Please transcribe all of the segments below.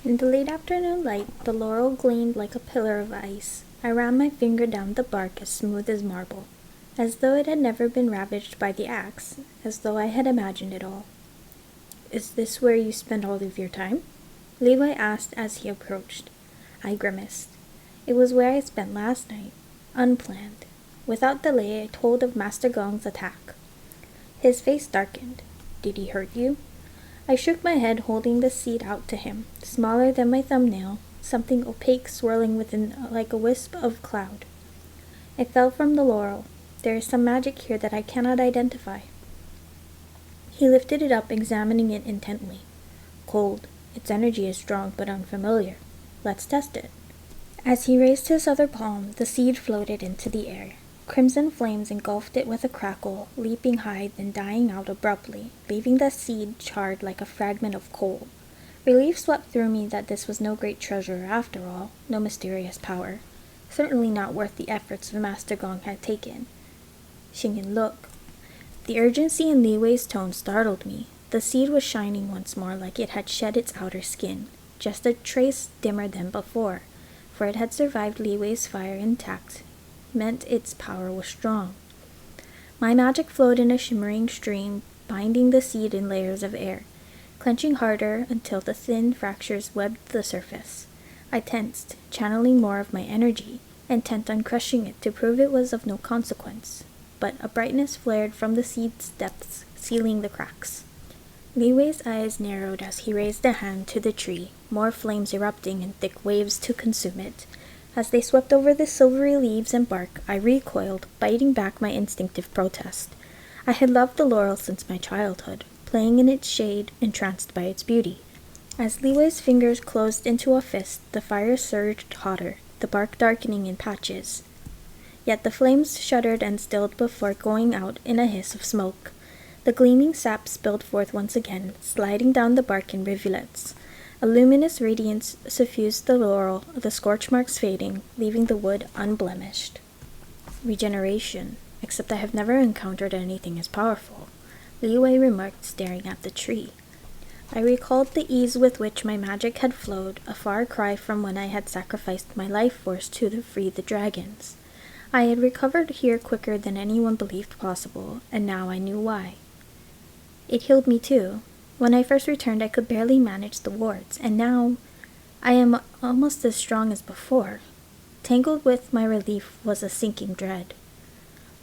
In the late afternoon light, the laurel gleamed like a pillar of ice. I ran my finger down the bark as smooth as marble, as though it had never been ravaged by the axe, as though I had imagined it all. "Is this where you spend all of your time?" Levi asked as he approached. I grimaced. It was where I spent last night, unplanned. Without delay, I told of Master Gong's attack. His face darkened. "Did he hurt you?" I shook my head, holding the seed out to him, smaller than my thumbnail, something opaque swirling within like a wisp of cloud. "I fell from the laurel. There is some magic here that I cannot identify." He lifted it up, examining it intently. "Cold. Its energy is strong but unfamiliar. Let's test it." As he raised his other palm, the seed floated into the air. Crimson flames engulfed it with a crackle, leaping high, then dying out abruptly, leaving the seed charred like a fragment of coal. Relief swept through me that this was no great treasure after all, no mysterious power. Certainly not worth the efforts the Master Gong had taken. "Shingen, look." The urgency in Li Wei's tone startled me. The seed was shining once more like it had shed its outer skin, just a trace dimmer than before, for it had survived Li Wei's fire intact, meant its power was strong. My magic flowed in a shimmering stream, binding the seed in layers of air, clenching harder until the thin fractures webbed the surface. I tensed, channeling more of my energy, intent on crushing it to prove it was of no consequence. But a brightness flared from the seed's depths, sealing the cracks. Li Wei's eyes narrowed as he raised a hand to the tree, more flames erupting in thick waves to consume it. As they swept over the silvery leaves and bark, I recoiled, biting back my instinctive protest. I had loved the laurel since my childhood, playing in its shade, entranced by its beauty. As Li Wei's fingers closed into a fist, the fire surged hotter, the bark darkening in patches. Yet the flames shuddered and stilled before going out in a hiss of smoke. The gleaming sap spilled forth once again, sliding down the bark in rivulets. A luminous radiance suffused the laurel, the scorch marks fading, leaving the wood unblemished. "Regeneration, except I have never encountered anything as powerful," Li Wei remarked, staring at the tree. I recalled the ease with which my magic had flowed, a far cry from when I had sacrificed my life force to free the dragons. I had recovered here quicker than anyone believed possible, and now I knew why. It healed me too. When I first returned, I could barely manage the wards, and now I am almost as strong as before. Tangled with my relief was a sinking dread.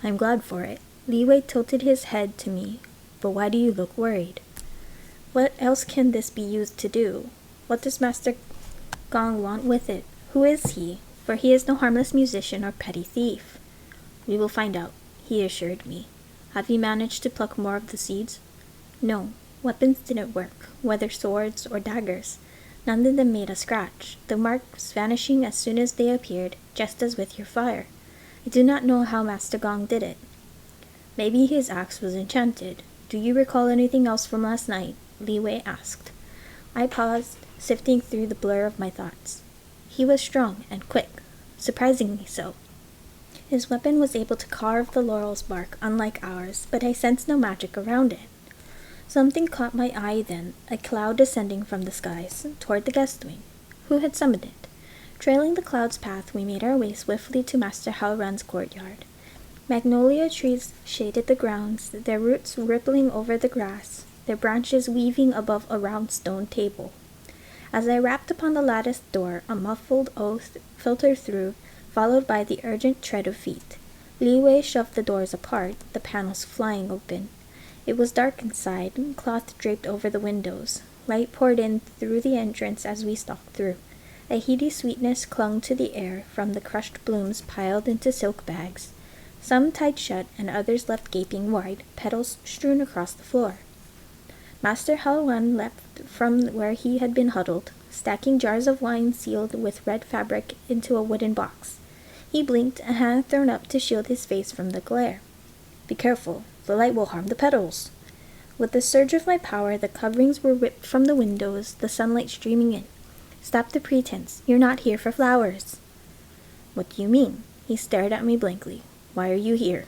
"I'm glad for it." Li Wei tilted his head to me. "But why do you look worried? What else can this be used to do? What does Master Gong want with it? Who is he? For he is no harmless musician or petty thief." "We will find out," he assured me. "Have you managed to pluck more of the seeds?" "No. Weapons didn't work, whether swords or daggers. None of them made a scratch, the marks vanishing as soon as they appeared, just as with your fire. I do not know how Master Gong did it." "Maybe his axe was enchanted. Do you recall anything else from last night?" Li Wei asked. I paused, sifting through the blur of my thoughts. He was strong and quick, surprisingly so. His weapon was able to carve the laurel's bark, unlike ours, but I sensed no magic around it. Something caught my eye then, a cloud descending from the skies, toward the guest wing. Who had summoned it? Trailing the cloud's path, we made our way swiftly to Master Halran's courtyard. Magnolia trees shaded the grounds, their roots rippling over the grass, their branches weaving above a round stone table. As I rapped upon the latticed door, a muffled oath filtered through, followed by the urgent tread of feet. Li Wei shoved the doors apart, the panels flying open. It was dark inside, cloth draped over the windows. Light poured in through the entrance as we stalked through. A heady sweetness clung to the air from the crushed blooms piled into silk bags, some tied shut and others left gaping wide, petals strewn across the floor. Master Halwan leapt from where he had been huddled, stacking jars of wine sealed with red fabric into a wooden box. He blinked, a hand thrown up to shield his face from the glare. "Be careful, the light will harm the petals." With the surge of my power, the coverings were ripped from the windows, the sunlight streaming in. "Stop the pretense. You're not here for flowers." "What do you mean?" He stared at me blankly. "Why are you here?"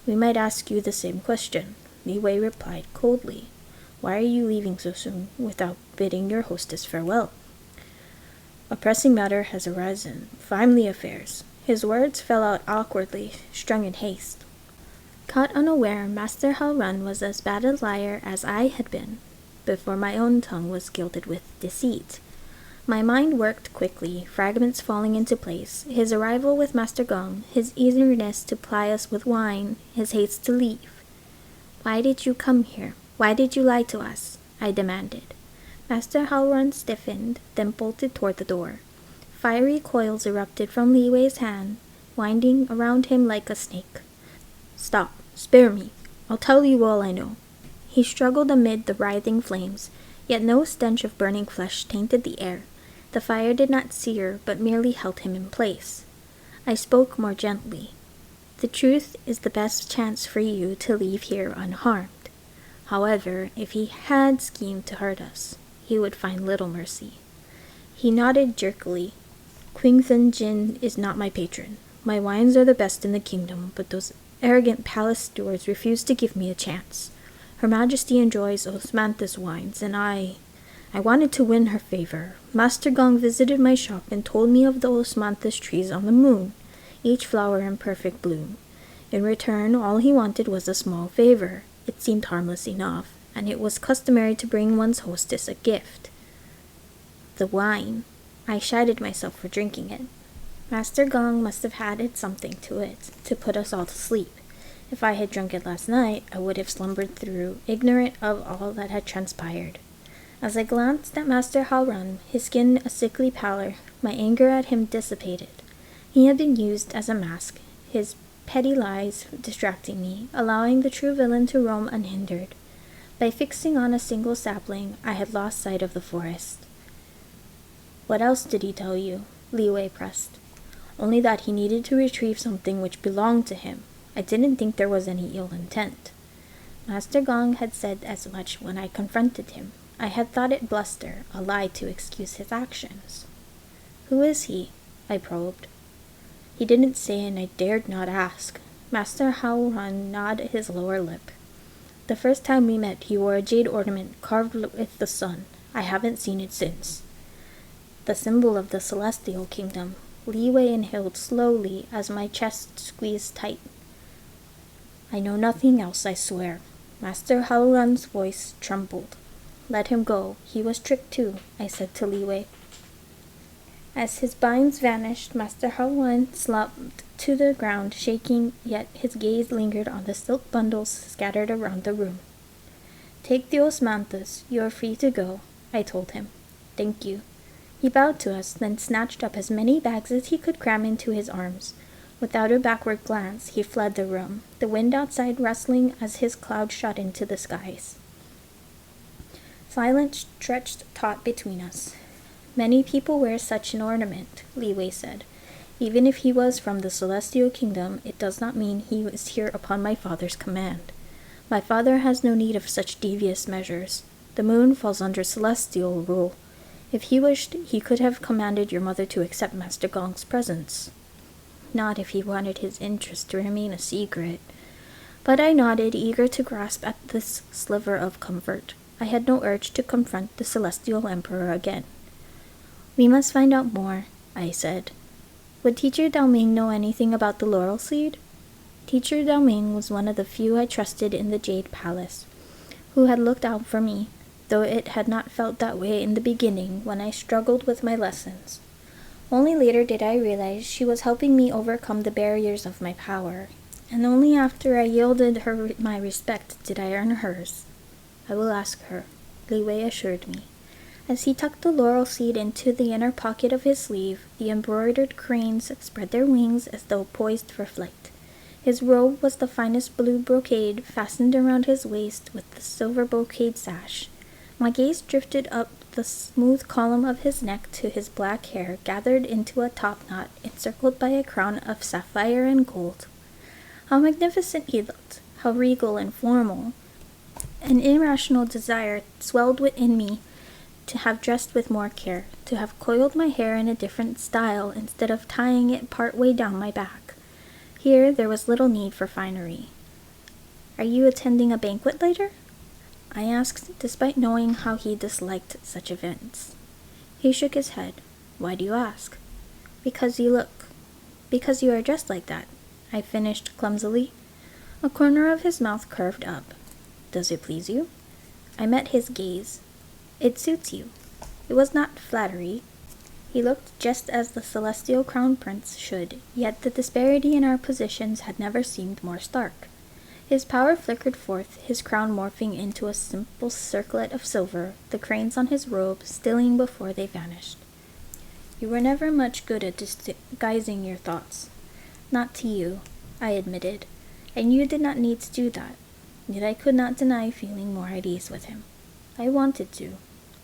"We might ask you the same question," Li Wei replied coldly. "Why are you leaving so soon, without bidding your hostess farewell?" A pressing matter has arisen. Family affairs. His words fell out awkwardly, strung in haste. Caught unaware, Master Halrun was as bad a liar as I had been, before my own tongue was gilded with deceit. My mind worked quickly, fragments falling into place. His arrival with Master Gong, his eagerness to ply us with wine, his haste to leave. "Why did you come here? Why did you lie to us?" I demanded. Master Halrun stiffened, then bolted toward the door. Fiery coils erupted from Li Wei's hand, winding around him like a snake. "Stop! Spare me! I'll tell you all I know." He struggled amid the writhing flames, yet no stench of burning flesh tainted the air. The fire did not sear, but merely held him in place. I spoke more gently. "The truth is the best chance for you to leave here unharmed. However, if he had schemed to hurt us, he would find little mercy." He nodded jerkily. "Qingfen Jin is not my patron. My wines are the best in the kingdom, but those arrogant palace stewards refuse to give me a chance. Her Majesty enjoys Osmanthus wines, and I wanted to win her favor. Master Gong visited my shop and told me of the Osmanthus trees on the moon, each flower in perfect bloom. In return, all he wanted was a small favor. It seemed harmless enough, and it was customary to bring one's hostess a gift. The wine. I chided myself for drinking it. Master Gong must have added something to it, to put us all to sleep. If I had drunk it last night, I would have slumbered through, ignorant of all that had transpired. As I glanced at Master Halrun, his skin a sickly pallor, my anger at him dissipated. He had been used as a mask, his petty lies distracting me, allowing the true villain to roam unhindered. By fixing on a single sapling, I had lost sight of the forest. "What else did he tell you?" Li Wei pressed. "Only that he needed to retrieve something which belonged to him. I didn't think there was any ill intent." Master Gong had said as much when I confronted him. I had thought it bluster, a lie to excuse his actions. "Who is he?" I probed. He didn't say, and I dared not ask. Master Halrun gnawed his lower lip. "The first time we met, he wore a jade ornament carved with the sun. I haven't seen it since." "The symbol of the celestial kingdom." Li Wei inhaled slowly as my chest squeezed tight. "I know nothing else, I swear." Master Halrun's voice trembled. "Let him go. He was tricked too," I said to Li Wei. As his binds vanished, Master Halrun slumped to the ground, shaking, yet his gaze lingered on the silk bundles scattered around the room. "Take the osmanthus. You are free to go," I told him. "Thank you." He bowed to us, then snatched up as many bags as he could cram into his arms. Without a backward glance, he fled the room, the wind outside rustling as his cloud shot into the skies. Silence stretched taut between us. "Many people wear such an ornament," Li Wei said. "Even if he was from the celestial kingdom, it does not mean he was here upon my father's command. My father has no need of such devious measures. The moon falls under celestial rule. If he wished, he could have commanded your mother to accept Master Gong's presence. Not if he wanted his interest to remain a secret." But I nodded, eager to grasp at this sliver of comfort. I had no urge to confront the celestial emperor again. "We must find out more," I said. "Would Teacher Dao Ming know anything about the laurel seed?" Teacher Dao Ming was one of the few I trusted in the Jade Palace, who had looked out for me, though it had not felt that way in the beginning when I struggled with my lessons. Only later did I realize she was helping me overcome the barriers of my power, and only after I yielded her my respect did I earn hers. "I will ask her," Li Wei assured me. As he tucked the laurel seed into the inner pocket of his sleeve, the embroidered cranes spread their wings as though poised for flight. His robe was the finest blue brocade fastened around his waist with the silver brocade sash. My gaze drifted up the smooth column of his neck to his black hair gathered into a top knot encircled by a crown of sapphire and gold. How magnificent he looked, how regal and formal. An irrational desire swelled within me to have dressed with more care, to have coiled my hair in a different style instead of tying it part way down my back. Here there was little need for finery. "Are you attending a banquet later?" I asked, despite knowing how he disliked such events. He shook his head. Why do you ask? Because you are dressed like that, I finished clumsily. A corner of his mouth curved up. Does it please you? I met his gaze. It suits you. It was not flattery. He looked just as the celestial crown prince should, yet the disparity in our positions had never seemed more stark. His power flickered forth, his crown morphing into a simple circlet of silver, the cranes on his robe stilling before they vanished. You were never much good at disguising your thoughts. Not to you, I admitted, and you did not need to do that. Yet I could not deny feeling more at ease with him. I wanted to.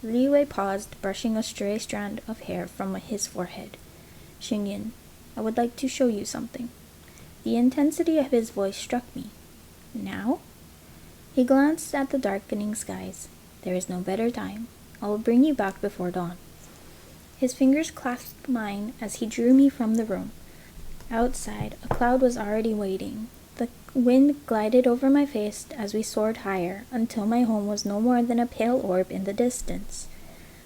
Li Wei paused, brushing a stray strand of hair from his forehead. Xingyin, I would like to show you something. The intensity of his voice struck me. Now? He glanced at the darkening skies. There is no better time. I will bring you back before dawn. His fingers clasped mine as he drew me from the room. Outside, a cloud was already waiting. The wind glided over my face as we soared higher, until my home was no more than a pale orb in the distance.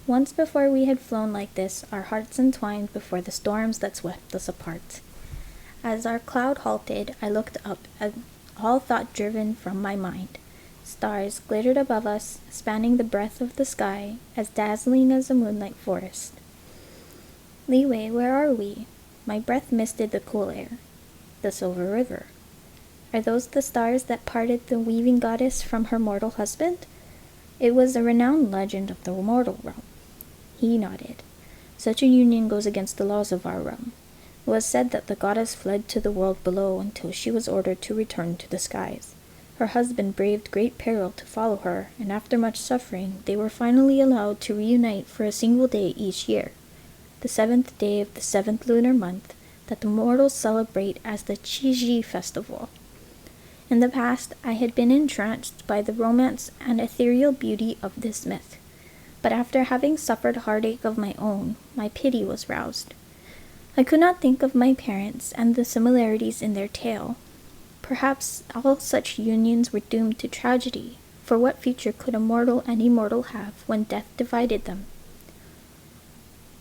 Once before we had flown like this, our hearts entwined before the storms that swept us apart. As our cloud halted, I looked up, all thought driven from my mind. Stars glittered above us, spanning the breadth of the sky, as dazzling as a moonlight forest. Li Wei, where are we? My breath misted the cool air. The Silver River. Are those the stars that parted the weaving goddess from her mortal husband? It was a renowned legend of the mortal realm. He nodded. Such a union goes against the laws of our realm. It was said that the goddess fled to the world below until she was ordered to return to the skies. Her husband braved great peril to follow her, and after much suffering, they were finally allowed to reunite for a single day each year, the 7th day of the 7th lunar month, that the mortals celebrate as the Qiji festival. In the past, I had been entranced by the romance and ethereal beauty of this myth, but after having suffered heartache of my own, my pity was roused. I could not think of my parents and the similarities in their tale. Perhaps all such unions were doomed to tragedy, for what future could a mortal and immortal have when death divided them?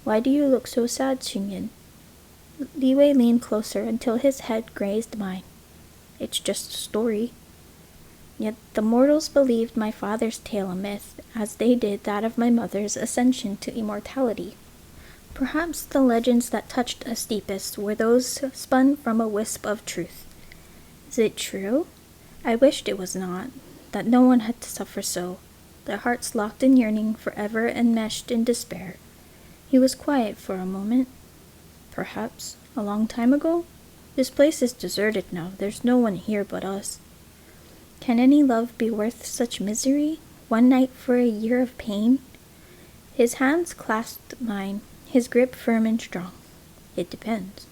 Why do you look so sad, Xingyin? Li Wei leaned closer until his head grazed mine. It's just a story. Yet the mortals believed my father's tale a myth, as they did that of my mother's ascension to immortality. Perhaps the legends that touched us deepest were those spun from a wisp of truth. Is it true? I wished it was not, that no one had to suffer so, their hearts locked in yearning, forever enmeshed in despair. He was quiet for a moment. Perhaps a long time ago? This place is deserted now. There's no one here but us. Can any love be worth such misery? One night for a year of pain? His hands clasped mine, his grip firm and strong. It depends.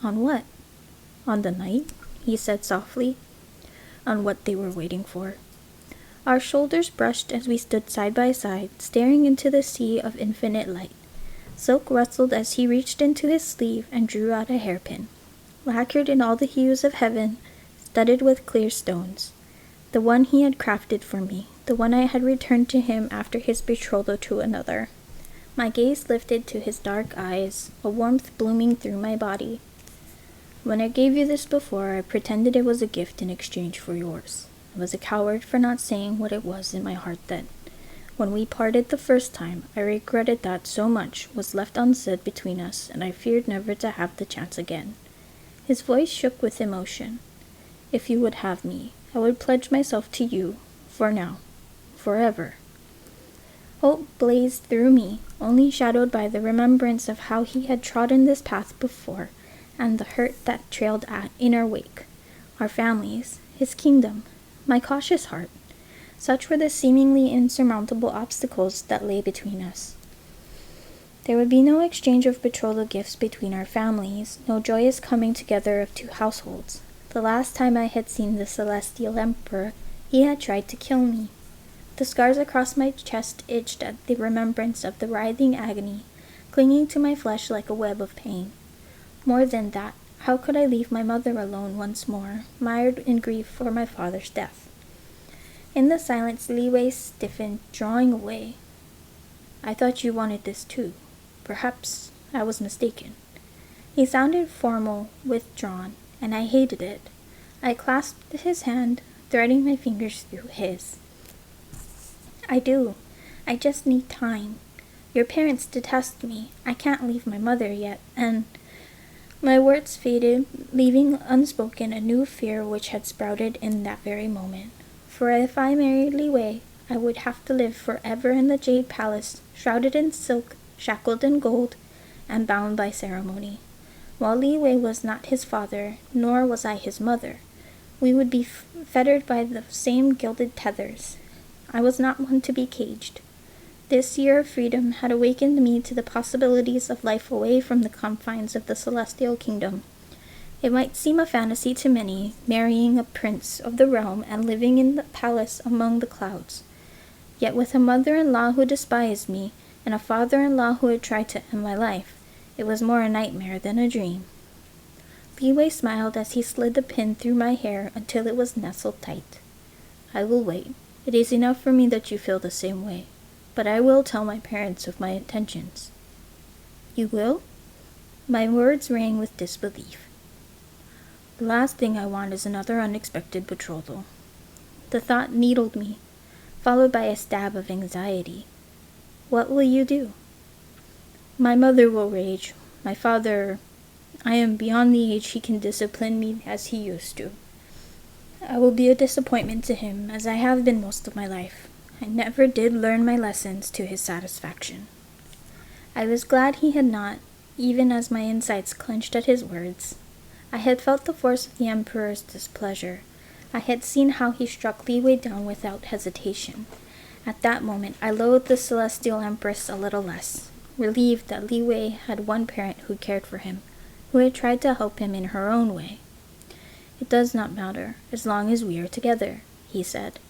On what? On the night, he said softly. On what they were waiting for. Our shoulders brushed as we stood side by side, staring into the sea of infinite light. Silk rustled as he reached into his sleeve and drew out a hairpin, lacquered in all the hues of heaven, studded with clear stones. The one he had crafted for me, the one I had returned to him after his betrothal to another. My gaze lifted to his dark eyes, a warmth blooming through my body. When I gave you this before, I pretended it was a gift in exchange for yours. I was a coward for not saying what it was in my heart then. When we parted the first time, I regretted that so much was left unsaid between us, and I feared never to have the chance again. His voice shook with emotion. If you would have me, I would pledge myself to you, for now, forever. Hope blazed through me, only shadowed by the remembrance of how he had trodden this path before, and the hurt that trailed in our wake. Our families, his kingdom, my cautious heart. Such were the seemingly insurmountable obstacles that lay between us. There would be no exchange of betrothal gifts between our families, no joyous coming together of two households. The last time I had seen the Celestial Emperor, he had tried to kill me. The scars across my chest itched at the remembrance of the writhing agony, clinging to my flesh like a web of pain. More than that, how could I leave my mother alone once more, mired in grief for my father's death? In the silence, Li Wei stiffened, drawing away. I thought you wanted this too. perhaps I was mistaken. He sounded formal, withdrawn, and I hated it. I clasped his hand, threading my fingers through his. I do. I just need time. Your parents detest me. I can't leave my mother yet, and my words faded, leaving unspoken a new fear which had sprouted in that very moment. For if I married Li Wei, I would have to live forever in the Jade Palace, shrouded in silk, shackled in gold, and bound by ceremony. While Li Wei was not his father, nor was I his mother, we would be fettered by the same gilded tethers. I was not one to be caged. This year of freedom had awakened me to the possibilities of life away from the confines of the celestial kingdom. It might seem a fantasy to many, marrying a prince of the realm and living in the palace among the clouds. Yet with a mother-in-law who despised me, and a father-in-law who had tried to end my life, it was more a nightmare than a dream. Li Wei smiled as he slid the pin through my hair until it was nestled tight. I will wait. It is enough for me that you feel the same way. But I will tell my parents of my intentions. You will? My words rang with disbelief. The last thing I want is another unexpected betrothal. The thought needled me, followed by a stab of anxiety. What will you do? My mother will rage. My father... I am beyond the age he can discipline me as he used to. I will be a disappointment to him, as I have been most of my life. I never did learn my lessons to his satisfaction. I was glad he had not, even as my insides clenched at his words. I had felt the force of the Emperor's displeasure. I had seen how he struck Li Wei down without hesitation. At that moment, I loathed the Celestial Empress a little less, relieved that Li Wei had one parent who cared for him, who had tried to help him in her own way. It does not matter, as long as we are together, he said.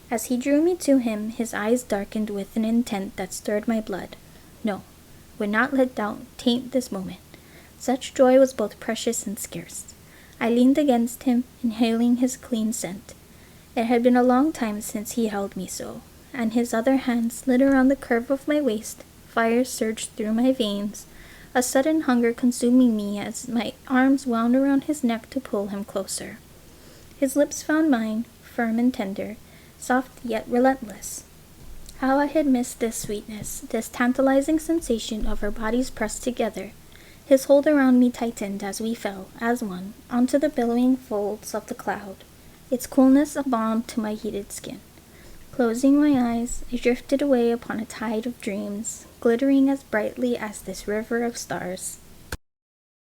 As he drew me to him, his eyes darkened with an intent that stirred my blood. No, would not let doubt taint this moment. Such joy was both precious and scarce. I leaned against him, inhaling his clean scent. It had been a long time since he held me so, and his other hand slid around the curve of my waist. Fire surged through my veins, a sudden hunger consuming me as my arms wound around his neck to pull him closer. His lips found mine, firm and tender, soft yet relentless. How I had missed this sweetness, this tantalizing sensation of our bodies pressed together. His hold around me tightened as we fell, as one, onto the billowing folds of the cloud, its coolness a balm to my heated skin. Closing my eyes, I drifted away upon a tide of dreams, glittering as brightly as this river of stars.